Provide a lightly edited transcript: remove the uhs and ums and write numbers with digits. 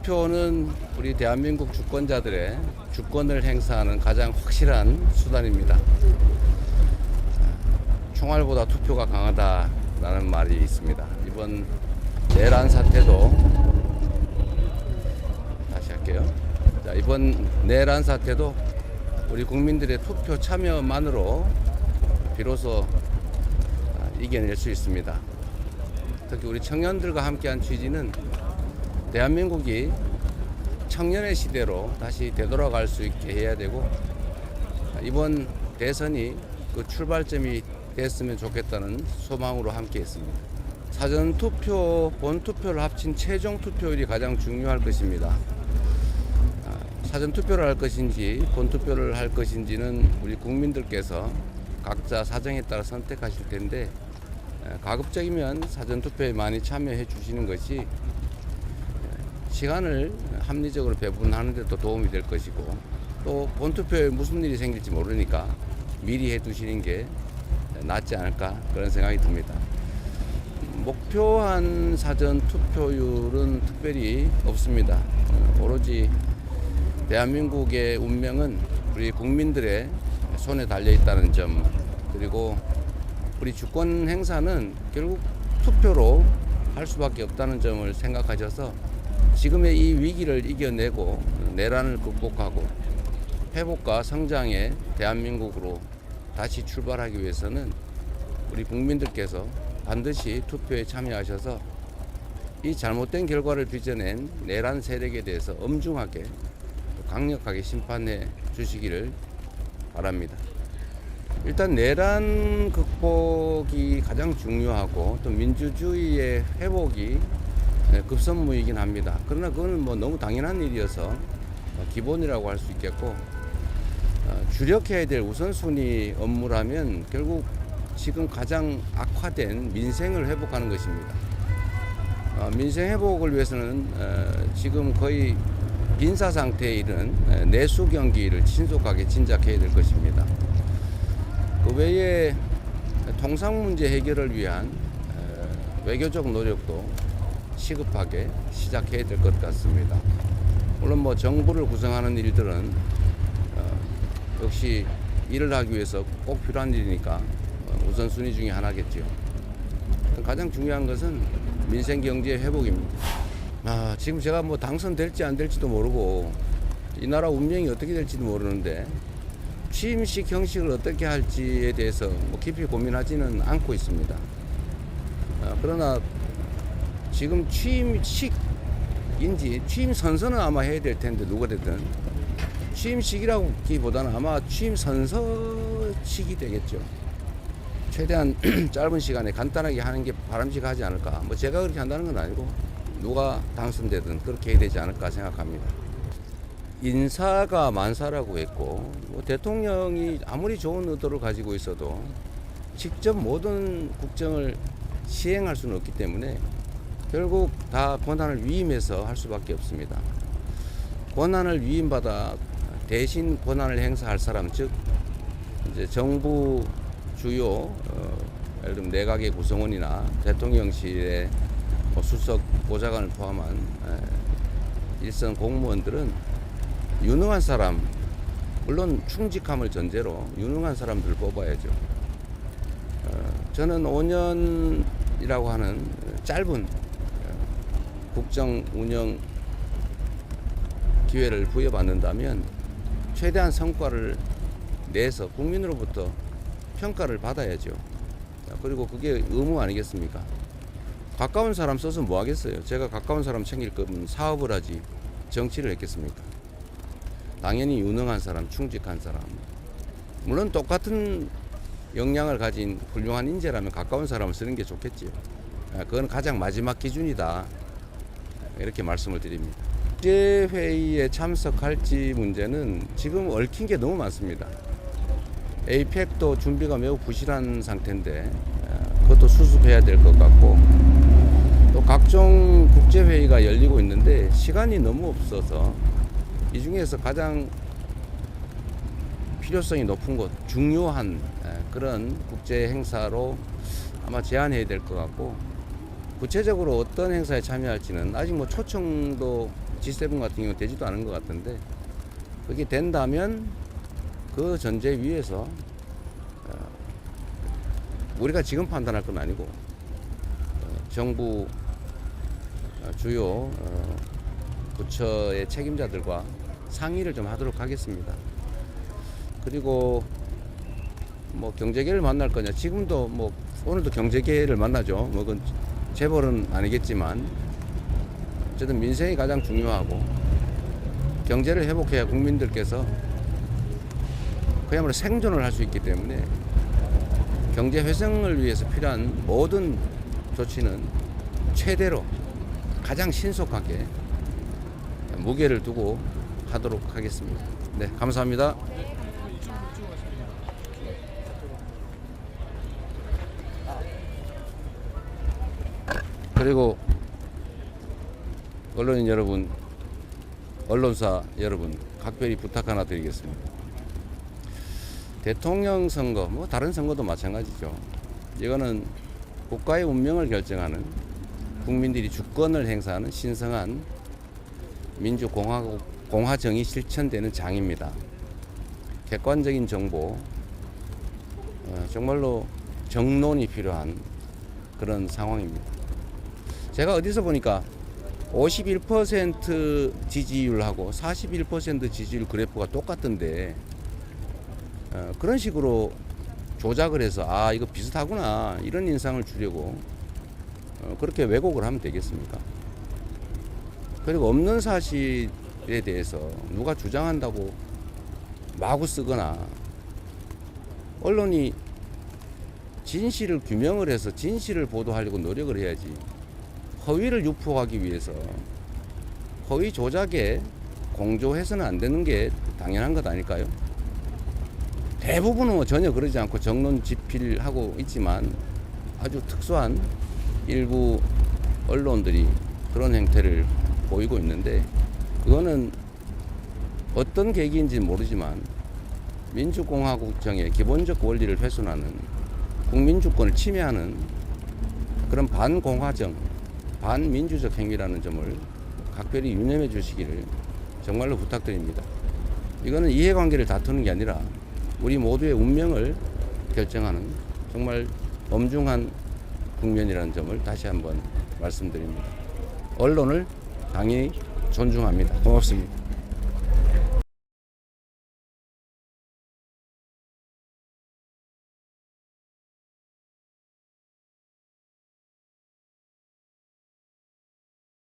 투표는 우리 대한민국 주권자들의 주권을 행사하는 가장 확실한 수단입니다. 총알보다 투표가 강하다라는 말이 있습니다. 이번 내란 사태도 다시 할게요. 자, 이번 내란 사태도 우리 국민들의 투표 참여만으로 비로소 이겨낼 수 있습니다. 특히 우리 청년들과 함께한 취지는 대한민국이 청년의 시대로 다시 되돌아갈 수 있게 해야 되고, 이번 대선이 그 출발점이 됐으면 좋겠다는 소망으로 함께 했습니다. 사전투표, 본투표를 합친 최종 투표율이 가장 중요할 것입니다. 사전투표를 할 것인지 본투표를 할 것인지는 우리 국민들께서 각자 사정에 따라 선택하실 텐데, 가급적이면 사전투표에 많이 참여해 주시는 것이 시간을 합리적으로 배분하는 데도 도움이 될 것이고, 또 본투표에 무슨 일이 생길지 모르니까 미리 해 두시는 게 낫지 않을까, 그런 생각이 듭니다. 목표한 사전 투표율은 특별히 없습니다. 오로지 대한민국의 운명은 우리 국민들의 손에 달려 있다는 점, 그리고 우리 주권 행사는 결국 투표로 할 수밖에 없다는 점을 생각하셔서 지금의 이 위기를 이겨내고 내란을 극복하고 회복과 성장의 대한민국으로 다시 출발하기 위해서는 우리 국민들께서 반드시 투표에 참여하셔서 이 잘못된 결과를 빚어낸 내란 세력에 대해서 엄중하게 강력하게 심판해 주시기를 바랍니다. 일단 내란 극복이 가장 중요하고 또 민주주의의 회복이 급선무이긴 합니다. 그러나 그거는 뭐 너무 당연한 일이어서 기본이라고 할 수 있겠고, 주력해야 될 우선순위 업무라면 결국 지금 가장 악화된 민생을 회복하는 것입니다. 민생 회복을 위해서는 지금 거의 빈사 상태에 이른 내수 경기를 신속하게 진작해야 될 것입니다. 그 외에 통상 문제 해결을 위한 외교적 노력도 시급하게 시작해야 될 것 같습니다. 물론 뭐 정부를 구성하는 일들은 역시 일을 하기 위해서 꼭 필요한 일이니까 우선순위 중에 하나겠죠. 가장 중요한 것은 민생 경제 회복입니다. 지금 제가 뭐 당선될지 안 될지도 모르고 이 나라 운명이 어떻게 될지도 모르는데 취임식 형식을 어떻게 할지에 대해서 뭐 깊이 고민하지는 않고 있습니다. 그러나 지금 취임식인지 취임 선서는 아마 해야 될 텐데, 누가 됐든 취임식이라기보다는 아마 취임 선서식이 되겠죠. 최대한 짧은 시간에 간단하게 하는 게 바람직하지 않을까. 뭐 제가 그렇게 한다는 건 아니고 누가 당선되든 그렇게 해야 되지 않을까 생각합니다. 인사가 만사라고 했고, 뭐 대통령이 아무리 좋은 의도를 가지고 있어도 직접 모든 국정을 시행할 수는 없기 때문에 결국 다 권한을 위임해서 할 수밖에 없습니다. 권한을 위임받아 대신 권한을 행사할 사람, 즉 이제 정부 주요 예를 들면 내각의 구성원이나 대통령실의 수석 보좌관을 포함한 일선 공무원들은 유능한 사람, 물론 충직함을 전제로 유능한 사람들을 뽑아야죠. 저는 5년이라고 하는 짧은 국정 운영 기회를 부여받는다면 최대한 성과를 내서 국민으로부터 평가를 받아야죠. 그리고 그게 의무 아니겠습니까? 가까운 사람 써서 뭐 하겠어요? 제가 가까운 사람 챙길 거면 사업을 하지 정치를 했겠습니까? 당연히 유능한 사람, 충직한 사람, 물론 똑같은 역량을 가진 훌륭한 인재라면 가까운 사람을 쓰는 게 좋겠지요. 그건 가장 마지막 기준이다, 이렇게 말씀을 드립니다. 국제회의에 참석할지 문제는 지금 얽힌 게 너무 많습니다. 에이펙도 준비가 매우 부실한 상태인데 그것도 수습해야 될 것 같고, 또 각종 국제회의가 열리고 있는데 시간이 너무 없어서 이 중에서 가장 필요성이 높은 것, 중요한 그런 국제 행사로 아마 제안해야 될 것 같고, 구체적으로 어떤 행사에 참여할지는 아직 뭐 초청도 G7 같은 경우 되지도 않은 것 같은데, 그게 된다면 그 전제 위에서 우리가 지금 판단할 건 아니고 정부 주요 부처의 책임자들과 상의를 좀 하도록 하겠습니다. 그리고 뭐 경제계를 만날 거냐, 지금도 뭐 오늘도 경제계를 만나죠. 뭐 그건 재벌은 아니겠지만 어쨌든 민생이 가장 중요하고 경제를 회복해야 국민들께서 그야말로 생존을 할 수 있기 때문에 경제 회생을 위해서 필요한 모든 조치는 최대로 가장 신속하게 무게를 두고 하도록 하겠습니다. 네, 감사합니다. 그리고 언론인 여러분, 언론사 여러분, 각별히 부탁 하나 드리겠습니다. 대통령 선거, 뭐 다른 선거도 마찬가지죠. 이거는 국가의 운명을 결정하는, 국민들이 주권을 행사하는 신성한 민주공화정이 실천되는 장입니다. 객관적인 정보, 정말로 정론이 필요한 그런 상황입니다. 제가 어디서 보니까 51% 지지율하고 41% 지지율 그래프가 똑같던데, 그런 식으로 조작을 해서 아 이거 비슷하구나 이런 인상을 주려고 그렇게 왜곡을 하면 되겠습니까? 그리고 없는 사실에 대해서 누가 주장한다고 마구 쓰거나, 언론이 진실을 규명을 해서 진실을 보도하려고 노력을 해야지, 허위를 유포하기 위해서 허위 조작에 공조해서는 안 되는 게 당연한 것 아닐까요? 대부분은 뭐 전혀 그러지 않고 정론 집필하고 있지만 아주 특수한 일부 언론들이 그런 행태를 보이고 있는데, 그거는 어떤 계기인지 모르지만 민주공화국정의 기본적 원리를 훼손하는, 국민주권을 침해하는 그런 반공화정, 반민주적 행위라는 점을 각별히 유념해 주시기를 정말로 부탁드립니다. 이거는 이해관계를 다투는 게 아니라 우리 모두의 운명을 결정하는 정말 엄중한 국면이라는 점을 다시 한번 말씀드립니다. 언론을 당연히 존중합니다. 고맙습니다.